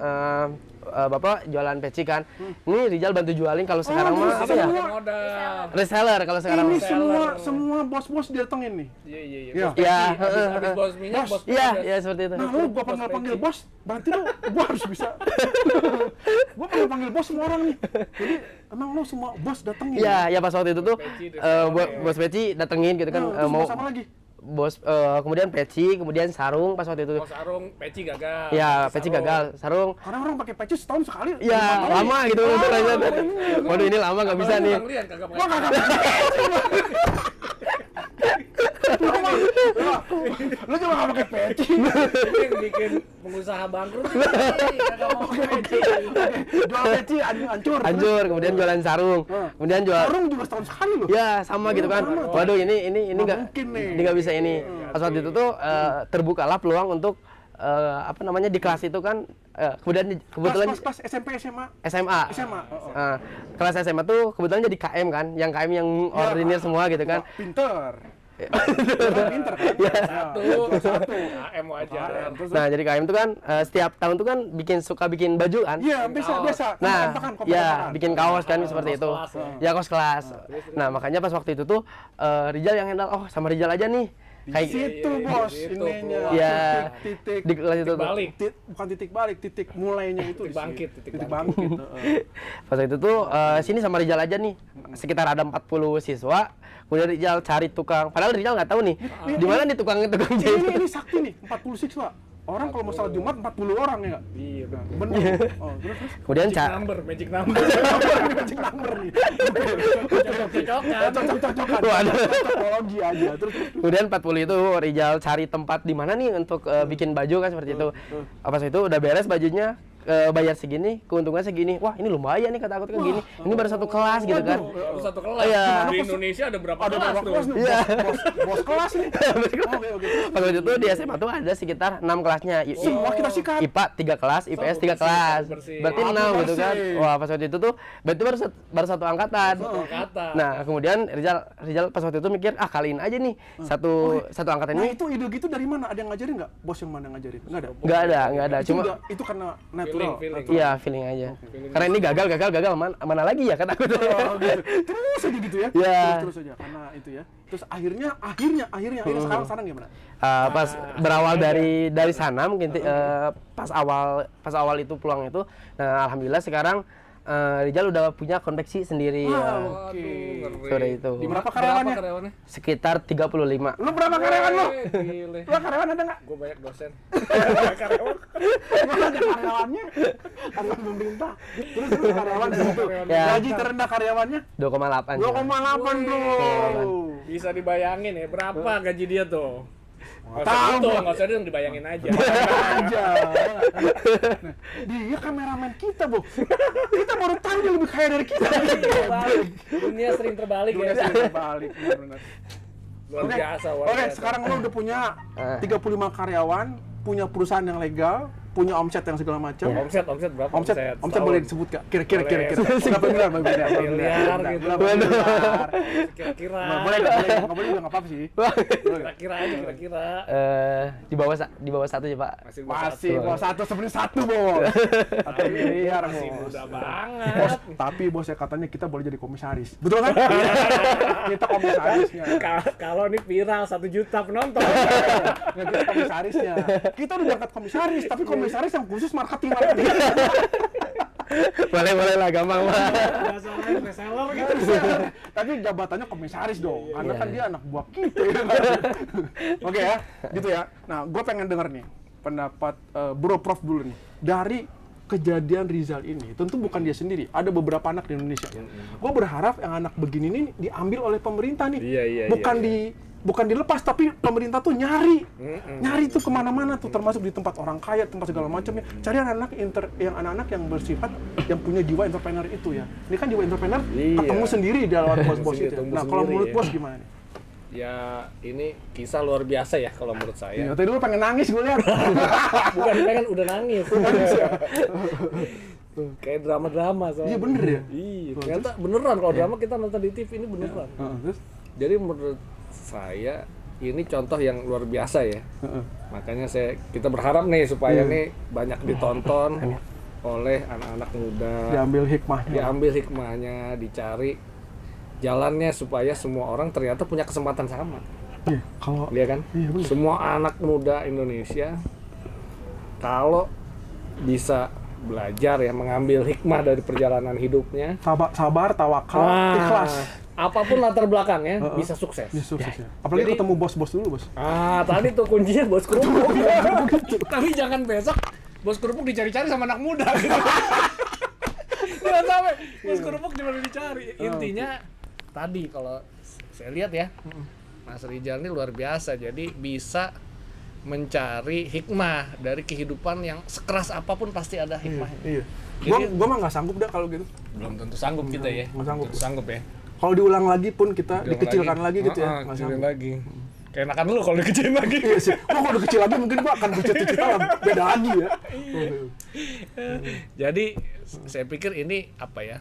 Bapak jualan peci kan, ini Rizal bantu jualin kalau sekarang mah apa ya? Modal. Reseller kalau sekarang. Ini semua bos-bos didatengin nih. Iya. Iya. Habis bos minyak, bos Iya seperti itu. Nah, lu gua panggil bos, berarti gua harus bisa. Gua panggil bos semua orang nih. Jadi, emang lu semua bos datengin. Iya, ya pas waktu itu tuh bos peci datengin gitu kan Terus mau bos apa lagi? bos kemudian peci, kemudian sarung pas waktu itu. Oh, sarung, peci gagal. Ya, peci gagal, sarung. Karena orang pakai peci setahun sekali. Ya, lama gitu ternyata. Waduh, ini lama nggak bisa nih. Lihat kagak Gua pakai. kagak. Lu cuma nggak pakai peci. Ini yang bikin pengusaha bangkrut. Kagak mau pakai peci. Jual peci hancur. Hancur, kemudian jualan sarung. Kemudian jual Sarung juga setahun sekali loh. ya sama gitu kan. Waduh, ini Nggak nggak mungkin nih. ini nggak bisa ini. Pas waktu itu tuh terbukalah peluang untuk apa namanya di kelas itu kan kebetulan Kelas SMP SMA. SMA. SMA. Kelas SMA tuh kebetulan jadi KM kan, yang KM yang ordinir semua gitu kan. Wah, pinter. Pinter kan? Satu. AM wajar. Nah, jadi KM itu kan setiap tahun tuh kan suka bikin baju kan. Iya, biasa. Nah, Kompakan. ya bikin kaos kan seperti itu. kelas Ya kaos kelas. Nah, makanya pas waktu itu tuh Rijal yang handle, sama Rijal aja nih. Kayak Situ bos, Gitu, ininya. Iya. Titik. di kelas itu tuh. Balik. Bukan titik balik, titik mulainya itu. Titik bangkit, titik titik bangkit. Pas itu tuh sini sama Rijal aja nih. Sekitar ada 40 siswa. Kemudian Rijal cari tukang. Padahal Rijal nggak tahu nih di mana nih tukang jahit. Ini sakti nih, 40 siswa. Orang kalau mau salat Jumat 40 orang ya nggak? Iya, Bener. Oh, terus. Kemudian magic number. Cek number nih. Cocok-cocokan. Cocok-cocokan. Waduh. Cocokologi aja. Terus. Kemudian 40 itu Rijal cari tempat di mana nih untuk bikin baju kan seperti itu. Pas itu udah beres bajunya, bayar segini, keuntungan segini. Wah, ini lumayan nih kata aku tuh gini. Ini baru satu kelas gitu kan. Baru satu kelas. Iya. Di Indonesia ada berapa Ada kelas berapa tuh? kelas nih? Iya. Bos kelas nih. Oke. Pas waktu itu di SMA tuh ada sekitar 6 kelasnya. Semua kita sikat. IPA 3 kelas, IPS 3 kelas. bersih. Berarti Satu 6 gitu kan. bersih. Wah, pas waktu itu tuh berarti baru satu angkatan. Kata. Nah, kemudian Rijal pas waktu itu mikir, kaliin aja nih satu angkatan Nah ini. itu ide gitu dari mana? Ada yang ngajarin nggak? Bos yang mana yang ngajarin? Nggak ada. Nggak ada. Itu Cuma itu karena natural. Feeling. iya, feeling aja. Karena ini gagal mana lagi ya kata aku tuh. Oh, gitu. Terus aja gitu ya? Iya. Terus aja karena itu ya. Terus akhirnya sekarang gimana? Pas berawal dari sana mungkin pas awal itu peluang itu, nah alhamdulillah sekarang Rijal udah punya konveksi sendiri. Oke. Sore itu. Di berapa karyawannya? Sekitar 35. Lu berapa karyawan lu? Gile. Lu karyawan ada nggak? Gue banyak dosen. Lu ada karyawannya? Karyawan pemerintah. Terus karyawan gitu. Ya. Gaji terendah karyawannya 2,8. 2,8 bro. Bisa dibayangin ya berapa gaji dia tuh? Tahu gua. Nggak usah yang dibayangin aja. Aja. Nah, dia kameramen kita, Bu. Kita baru tahu dia lebih kaya dari kita. Terbalik. Dunia sering terbalik Dunia ya. sering terbalik, benar. Luar Oke. biasa. Oke, sekarang lu udah punya 35 karyawan, punya perusahaan yang legal, punya omset yang segala macam. Omset berapa? Omset boleh disebut gak? Kira-kira. Berapa miliar? Miliar gitu. Berapa miliar? Kira-kira. Boleh nggak boleh juga nggak apa-apa sih. Kira-kira aja kira-kira. Di bawah 1 ya, Pak. Masih bos satu sebenarnya satu bos. 1 miliar Masih bos. muda Bos, banget. tapi bos ya katanya kita boleh jadi komisaris. Betul kan? Kita komisarisnya. Kalau ini viral 1 juta penonton. Nggak, kita komisarisnya. Kita udah diangkat komisaris, tapi komisaris yang khusus marketing. Boleh lah, gampang, Pak. Masalahnya reseller gitu. Tapi jabatannya komisaris dong, karena kan dia anak buah kita. Ya kan? Oke ya, gitu ya. Nah, gue pengen denger nih pendapat Bro Prof dulu nih. Dari kejadian Rizal ini, tentu bukan dia sendiri, ada beberapa anak di Indonesia. Gue berharap yang anak begini nih diambil oleh pemerintah nih. Bukan dilepas, tapi pemerintah tuh nyari tuh kemana-mana tuh, termasuk di tempat orang kaya, tempat segala macamnya. Cari anak-anak yang bersifat, yang punya jiwa entrepreneur itu ya. Ini kan jiwa entrepreneur ketemu sendiri di dalam bos-bos itu. Nah, kalau menurut bos gimana nih? Ya, ini kisah luar biasa ya kalau menurut saya. Ya, tadi dulu pengen nangis gue lihat. Bukan pengen udah nangis. Kayak drama-drama soalnya. Iya bener ya. Iya, ternyata beneran kalau drama kita nonton di TV ini beneran. Terus? Jadi menurut saya ini contoh yang luar biasa ya. Makanya kita berharap nih supaya nih banyak ditonton oleh anak-anak muda. Diambil hikmahnya, dicari jalannya supaya semua orang ternyata punya kesempatan sama. Iya, kalau Iya kan? Iya, bener. Semua anak muda Indonesia kalau bisa belajar ya, mengambil hikmah dari perjalanan hidupnya, sabar, tawakal, ikhlas. Apapun latar belakangnya bisa sukses. Ya, sukses ya. Apalagi ketemu bos-bos dulu, Bos. Tadi tuh kuncinya bos kerupuk. Tapi jangan besok bos kerupuk dicari-cari sama anak muda gitu. Jangan sampai bos kerupuk cuma dicari. Intinya tadi kalau saya lihat ya, Mas Rizal ini luar biasa. Jadi bisa mencari hikmah dari kehidupan yang sekeras apapun pasti ada hikmahnya. Iya. Jadi- Gua mah nggak sanggup dah kalau gitu. Belum tentu sanggup kita ya. Nggak sanggup. Tentu sanggup ya. Kalau diulang lagi pun kita Diulang dikecilkan lagi gitu ya. Nggak kecilin sanggup. lagi. Keenakan lu kalau dikecilin lagi. Iya sih. Gua kalau udah kecil lagi mungkin gua akan bercita-cita beda lagi ya. Jadi saya pikir ini apa ya?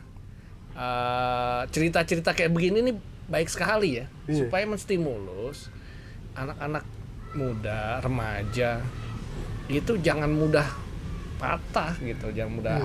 Cerita-cerita kayak begini nih baik sekali ya, Iya. supaya menstimulus anak-anak muda, remaja itu jangan mudah patah gitu, jangan mudah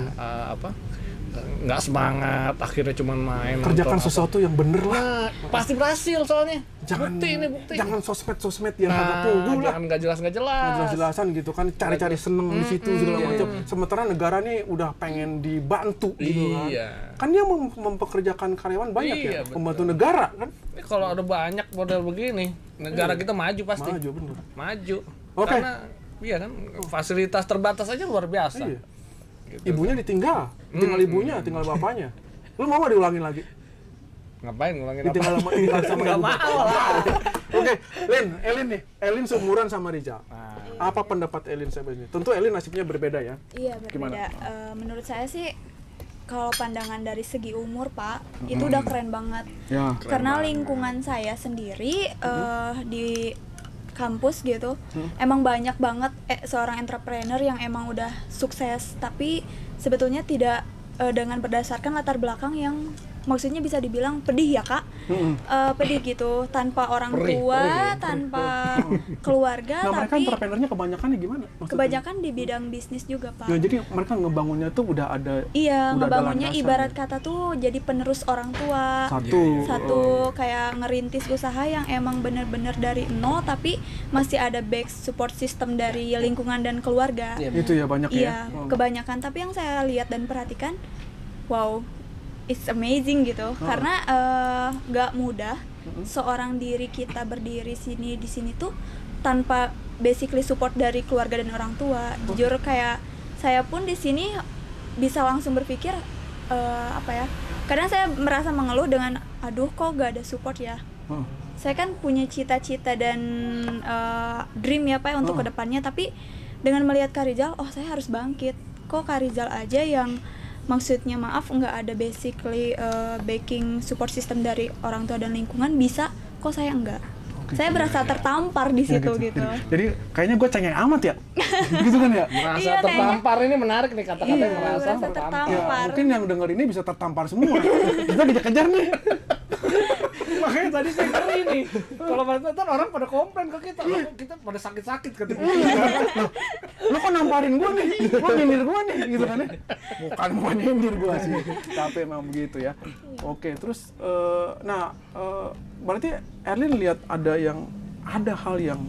nggak semangat, akhirnya cuma main. Kerjakan nonton apa. sesuatu yang bener lah. Nah, pasti berhasil soalnya. Jangan Bukti. jangan sosmed yang kagak Nah, pugu lah. jangan nggak jelas. Jelas-jelasan gitu kan, cari-cari seneng di situ segala macam. Sementara negara nih udah pengen dibantu gitu kan. Iya. Kan dia mempekerjakan karyawan banyak Iya, ya, betul. membantu negara kan. Ini kalau ada banyak model begini, negara kita maju pasti. Maju bener. Maju. Oke. Karena iya kan fasilitas terbatas aja luar biasa. Iya. Gitu. Ibunya ditinggal ibunya, tinggal bapaknya. Lu mau nggak diulangin lagi? Ngapain ngulangin apa? Ditinggal sama Nggak ibu. mau lah. Oke, Elin nih. Elin seumuran sama Rizal. Nah, Apa pendapat Elin sama ini? Tentu Elin nasibnya berbeda ya. Iya berbeda. Gimana? Menurut saya sih kalau pandangan dari segi umur Pak itu udah keren banget. Ya. Karena lingkungan saya sendiri di kampus gitu emang banyak banget seorang entrepreneur yang emang udah sukses tapi sebetulnya tidak dengan berdasarkan latar belakang yang maksudnya bisa dibilang pedih ya Kak. Pedih gitu tanpa orang tua, tanpa keluarga, Nah, mereka tapi entrepreneurnya kebanyakannya gimana? Maksudnya? kebanyakan di bidang bisnis juga Pak. Ya, jadi mereka ngebangunnya tuh udah ada Iya, udah ada ngebangunnya landasan. ibarat kata tuh jadi penerus orang tua. Satu. Kayak ngerintis usaha yang emang bener-bener dari nol tapi masih ada back support system dari lingkungan dan keluarga. Iya, Itu ya banyak Iya, ya. kebanyakan. Tapi yang saya lihat dan perhatikan, wow, it's amazing gitu. Karena nggak mudah seorang diri kita berdiri di sini tuh tanpa basically support dari keluarga dan orang tua. Jujur kayak saya pun di sini bisa langsung berpikir apa ya? Kadang saya merasa mengeluh dengan, aduh kok gak ada support ya. Saya kan punya cita-cita dan dream ya Pak untuk kedepannya, tapi dengan melihat Kak Rizal, oh saya harus bangkit. Kok Kak Rizal aja yang maksudnya maaf nggak ada basically backing support system dari orang tua dan lingkungan bisa, kok saya enggak. Saya berasa tertampar di situ gitu. Jadi kayaknya gue cengeng amat ya. Gitu kan ya? merasa Iya, tertampar ini menarik nih kata-kata Iya, merasa merasa tertampar. Ya, tertampar. mungkin yang denger ini bisa tertampar semua. Kita dikejar nih. Makanya tadi saya ngeri nih. Kalau ntar orang pada komplain ke kita, "Loh, kita pada sakit-sakit ketemu. Lu kok namparin gue nih? Lu nyindir gue nih gitu kan ya? Bukan mau nyindir gue sih. Tapi emang begitu ya. Oke, terus berarti Erlin lihat ada hal yang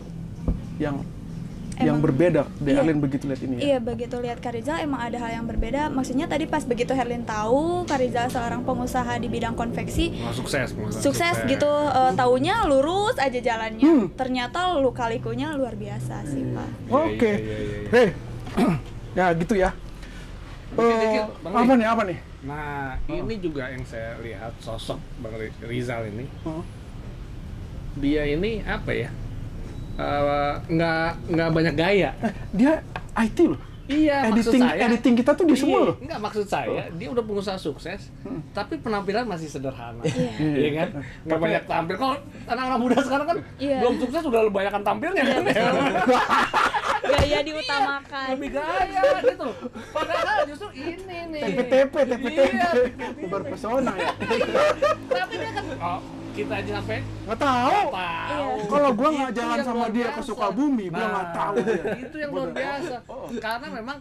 berbeda dari Iya. Erlin begitu lihat ini ya. Iya, begitu lihat Kak Rizal emang ada hal yang berbeda. Maksudnya tadi pas begitu Herlin tahu Kak Rizal seorang pengusaha di bidang konveksi, sukses gitu, taunya lurus aja jalannya. Ternyata luka-likunya luar biasa sih Pak. Oke. Iya. Hei. Ya gitu ya. Dikit-dikit, Bang Apa nih? Nah, ini juga yang saya lihat sosok Bang Rizal ini. Dia ini apa ya? Nggak banyak gaya. Dia IT loh. Iya, maksud saya. Editing kita tuh dia semua loh. Enggak, maksud saya, dia udah pengusaha sukses, tapi penampilan masih sederhana. Iya. Iya kan? Nggak banyak tampil. Kalau anak-anak muda sekarang kan Iya. belum sukses udah banyakan tampilnya kan. Gaya diutamakan. Lebih gaya gitu. Padahal justru ini nih. TP. Iya. Berpesona ya. Tapi dia kan kita aja sampai Nggak tahu. tahu. Kalau gua nggak Itu jalan yang sama luar dia ke biasa. Sukabumi, gua nggak tahu dia. Itu yang luar biasa. Karena memang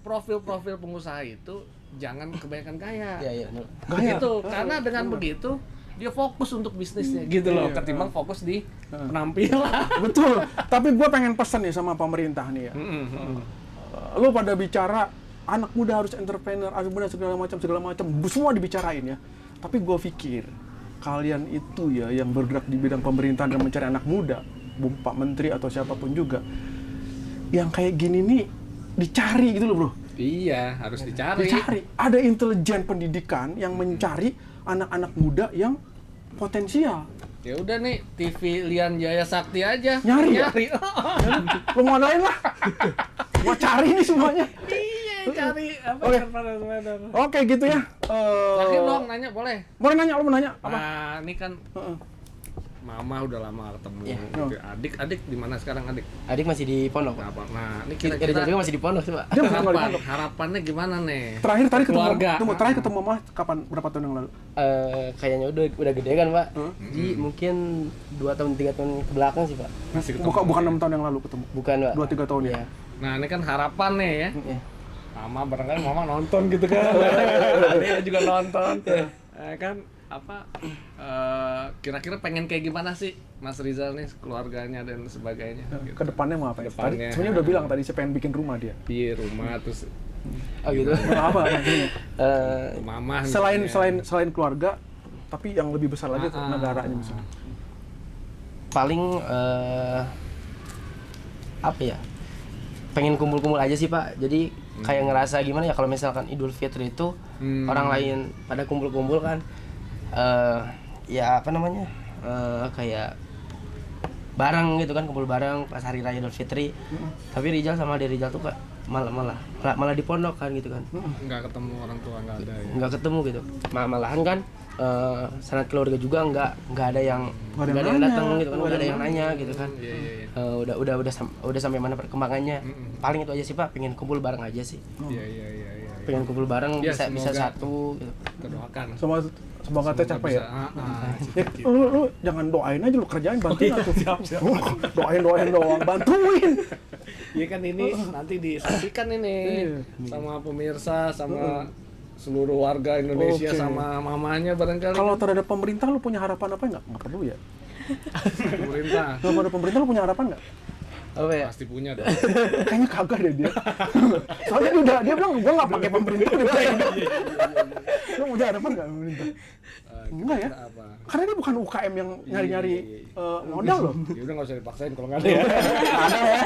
profil-profil pengusaha itu jangan kebanyakan kaya. Iya. Gaya. Gitu. Karena dengan begitu dia fokus untuk bisnisnya gitu loh, ketimbang fokus di penampilan. Betul. Tapi gua pengen pesan nih sama pemerintah nih ya. Lu pada bicara anak muda harus entrepreneur, anak muda segala macam, semua dibicarain ya. Tapi gua pikir kalian itu ya yang bergerak di bidang pemerintahan dan mencari anak muda, Pak Menteri atau siapapun juga, yang kayak gini nih dicari gitu loh bro. Iya, harus dicari. Ada intelijen pendidikan yang mencari anak-anak muda yang potensial. Ya udah nih, TV Lian Jaya Sakti aja. Nyari ya? Lu mau ngadain lah. Gua cari nih semuanya. Iya, cari apa Oke. sweater. Oke gitu ya. Terakhir dong nanya boleh. Boleh nanya, lu mau nanya apa? Nah, ini kan Heeh. Mama udah lama ketemu. Iya. Gitu. Adik di mana sekarang adik? Adik masih di pondok, Pak. Apa? Nah, ini Rizal kira-kira juga masih di pondok sih, Pak. Dia masih tinggal di pondok. harapannya gimana nih? Terakhir ketemu Keluarga. terakhir ketemu Mama kapan? Berapa tahun yang lalu? Kayaknya udah gede kan, Pak. Heeh. Jadi mungkin 2 tahun 3 tahun ke belakang sih, Pak. Masih ketemu. Bukan 6 tahun yang lalu ketemu. Bukan, Pak. 2-3 tahun ya. Iya. Nah, ini kan harapan nih ya. Iya. Mama barangkali Mama nonton gitu kan. Adiknya juga nonton. Kan apa kira-kira pengen kayak gimana sih Mas Rizal nih keluarganya dan sebagainya gitu. Kedepannya mau apa? Ya? Tadi Kedepannya. sebenarnya udah bilang tadi saya pengen bikin rumah dia. Di rumah terus Oh gitu. Mau apa maksudnya? Mama Selain keluarga, tapi yang lebih besar lagi negaranya misalnya. Paling apa ya? Pengen kumpul-kumpul aja sih, Pak. Jadi kayak ngerasa gimana ya kalau misalkan Idul Fitri itu orang lain pada kumpul-kumpul kan ya apa namanya? Kayak bareng gitu kan, kumpul bareng pas hari raya Idul Fitri. Tapi Rizal sama Ade Rizal tuh kak malah di pondok kan gitu kan. nggak ketemu orang tua, nggak ada ya. Nggak ketemu gitu. Malahan kan sanat keluarga juga nggak ada yang datang gitu kan, nggak ada yang nanya gitu kan. Udah sampai mana perkembangannya. Paling itu aja sih, Pak, pengen kumpul bareng aja sih. Iya. Pengen kumpul bareng Ya, bisa semoga satu gitu. Kita doakan. Semoga teh capek ya. Bisa, Lu jangan doain aja, lu kerjain, bantuin aku. Doain doang, bantuin. Iya kan ini nanti disaksikan ini Iya. sama pemirsa, sama seluruh warga Indonesia, Oke. sama mamanya barangkali. Kalau terhadap pemerintah lu punya harapan apa enggak? Enggak perlu ya. pemerintah Kalau terhadap pemerintah lu punya harapan enggak? Apa ya? pasti punya dong. Kayaknya kagak deh dia. Soalnya dia bilang gua enggak pakai pemerintah. Lu punya harapan enggak pemerintah? Enggak ya? Kira apa? Karena dia bukan UKM yang nyari-nyari modal loh. Ya udah nggak usah dipaksain kalau nggak ada ya. Ada ya.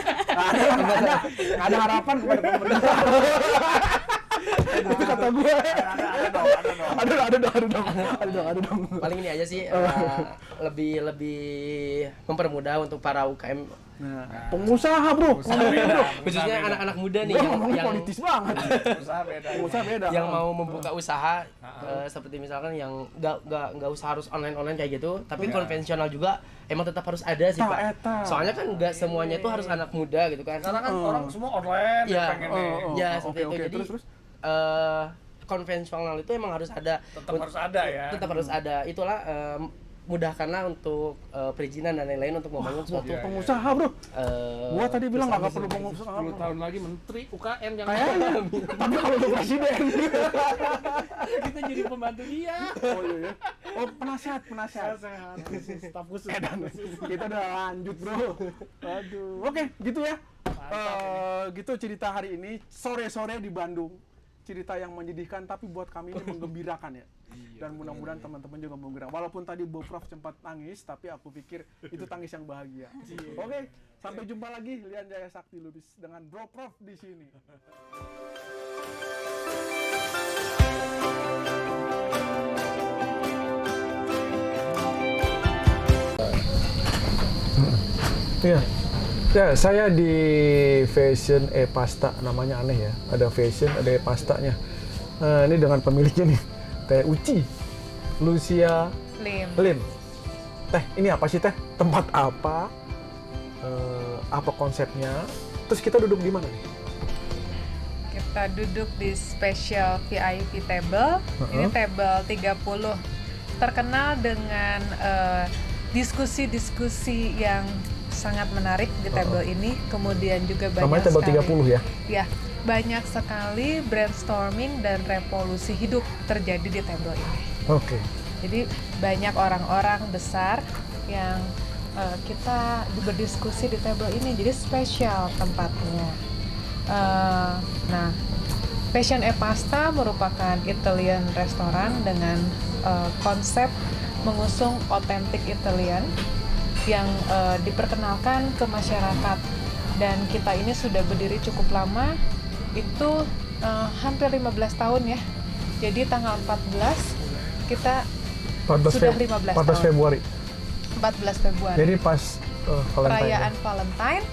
Ada harapan kepada pemerintah. Itu kata gue. Ada dong. Paling ini aja sih lebih mempermudah untuk para UKM, Nah, pengusaha bro. khususnya anak-anak muda nih Gue yang ngomongnya politis banget. Usaha beda. Pengusaha beda. yang mau membuka usaha seperti misalkan yang nggak usah harus online kayak gitu, tapi konvensional juga emang tetap harus ada sih, Pak. Eta. Soalnya kan nggak semuanya itu harus anak muda gitu kan. Karena kan orang semua online Iya. pengen nih. Ya seperti itu. Oke, Jadi terus. konvensional itu emang harus ada. Tetap harus ada ya. Tetap harus ada. Itulah mudahkanlah untuk perizinan dan lain-lain untuk membangun suatu Pengusaha bro. Gua tadi bilang nggak perlu pengusaha. 10 tahun lagi menteri UKM yang Kayaknya. Tapi kalau lu presiden. kita jadi pembantu dia. Oh iya. Oh penasihat. Sehat. Staf khusus. Kita udah lanjut bro. Aduh. Oke gitu ya. Gitu cerita hari ini sore-sore di Bandung. Cerita yang menyedihkan tapi buat kami ini menggembirakan ya. Dan mudah-mudahan teman-teman juga menggembirakan. Walaupun tadi Bu Prof sempat nangis, tapi aku pikir itu tangis yang bahagia. Oke, sampai jumpa lagi Lian Jaya Sakti Lubis dengan Bro Prof di sini. Iya. Ya, saya di Fashion Pasta, namanya aneh ya. Ada fashion, ada pastanya. Nah, ini dengan pemiliknya nih, Teh Uci, Lucia Lim. Teh, ini apa sih Teh? Tempat apa? Apa konsepnya? Terus kita duduk di mana nih? Kita duduk di special VIP table. Ini table 30. Terkenal dengan diskusi-diskusi yang sangat menarik di table ini. Kemudian juga banyak Namanya table sekali 30 ya? Ya, banyak sekali brainstorming dan revolusi hidup terjadi di table ini. Oke. Jadi banyak orang-orang besar yang kita berdiskusi di table ini. Jadi spesial tempatnya. Nah, Fashion Pasta merupakan Italian restoran dengan konsep mengusung otentik Italian yang diperkenalkan ke masyarakat, dan kita ini sudah berdiri cukup lama, itu hampir 15 tahun ya. Jadi tanggal 14 kita sudah 15 14 tahun. Februari. 14 Februari. Jadi pas Valentine. Perayaan Valentine,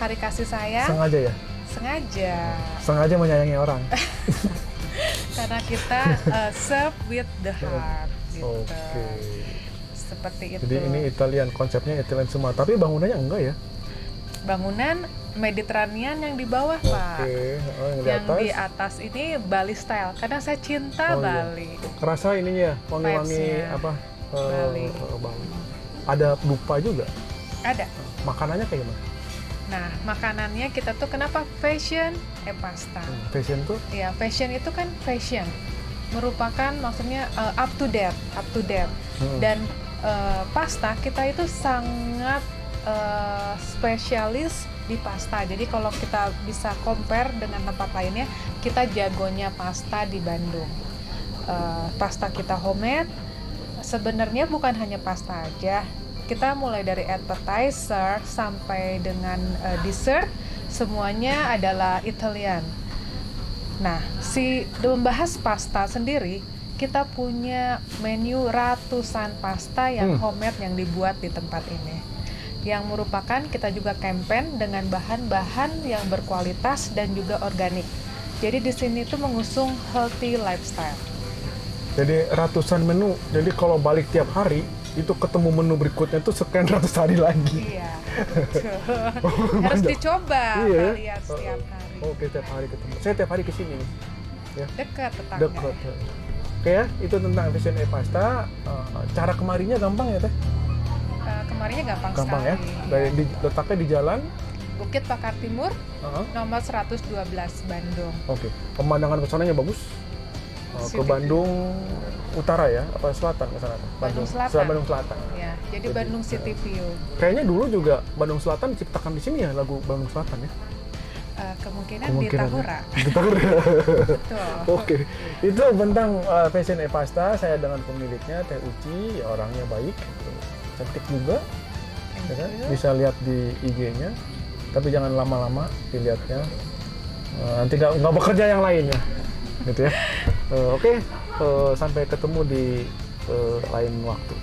hari kasih sayang. Sengaja ya? Sengaja. Sengaja menyayangi orang. Karena kita serve with the heart gitu. Oke. Seperti itu. Jadi ini Italian, konsepnya Italian semua. Tapi bangunannya enggak ya? Bangunan Mediterranean yang di bawah, Pak. Oke. Oh, yang di Yang atas. di atas ini Bali style. Karena saya cinta Oh, iya. Bali. Kerasa ininya, wangi-wangi Vibes-nya. apa? Bali. Bali. Ada dupa juga. Ada. Makanannya kayak gimana? Nah, makanannya kita tuh kenapa fashion pasta. Fashion tuh? Ya, fashion itu kan fashion. Merupakan maksudnya up to date. Dan pasta kita itu sangat spesialis di pasta. Jadi kalau kita bisa compare dengan tempat lainnya, kita jagonya pasta di Bandung. Pasta kita homemade. Sebenarnya bukan hanya pasta aja. Kita mulai dari appetizer sampai dengan dessert, semuanya adalah Italian. Nah, membahas pasta sendiri, kita punya menu ratusan pasta yang homemade yang dibuat di tempat ini. Yang merupakan kita juga campaign dengan bahan-bahan yang berkualitas dan juga organik. Jadi di sini tuh mengusung healthy lifestyle. Jadi ratusan menu. Jadi kalau balik tiap hari, itu ketemu menu berikutnya tuh sekian ratus hari lagi. Iya, betul. Harus dicoba kalian setiap hari. Oke, tiap hari ketemu. Saya tiap hari kesini. Ya. Dekat tetangga. Dekat. Oke ya, itu tentang Fashion Pasta. Cara kemarinya gampang ya Teh? Kemarinya gampang Gampang ya. sekali. Letaknya di jalan Bukit Pakar Timur, nomor 112 Bandung. Oke. Pemandangan ke sananya bagus. Ke City Bandung Utara ya, apa selatan ke sana? Bandung Selatan. Bandung Selatan. Ya, jadi Bandung City View. Kayaknya dulu juga Bandung Selatan diciptakan di sini ya, lagu Bandung Selatan ya. Kemungkinan di Tahura. Di Tahura. Betul. Oke, itu tentang Fashion Pasta. Saya dengan pemiliknya Teh Uci, orangnya baik, cantik juga, ya kan? Bisa lihat di IG-nya. Tapi jangan lama-lama dilihatnya, nanti nggak bekerja yang lainnya, gitu ya. Oke, sampai ketemu di lain waktu.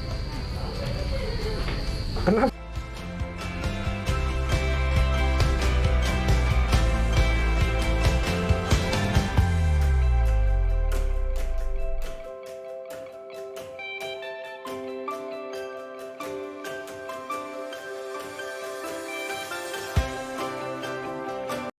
Kenapa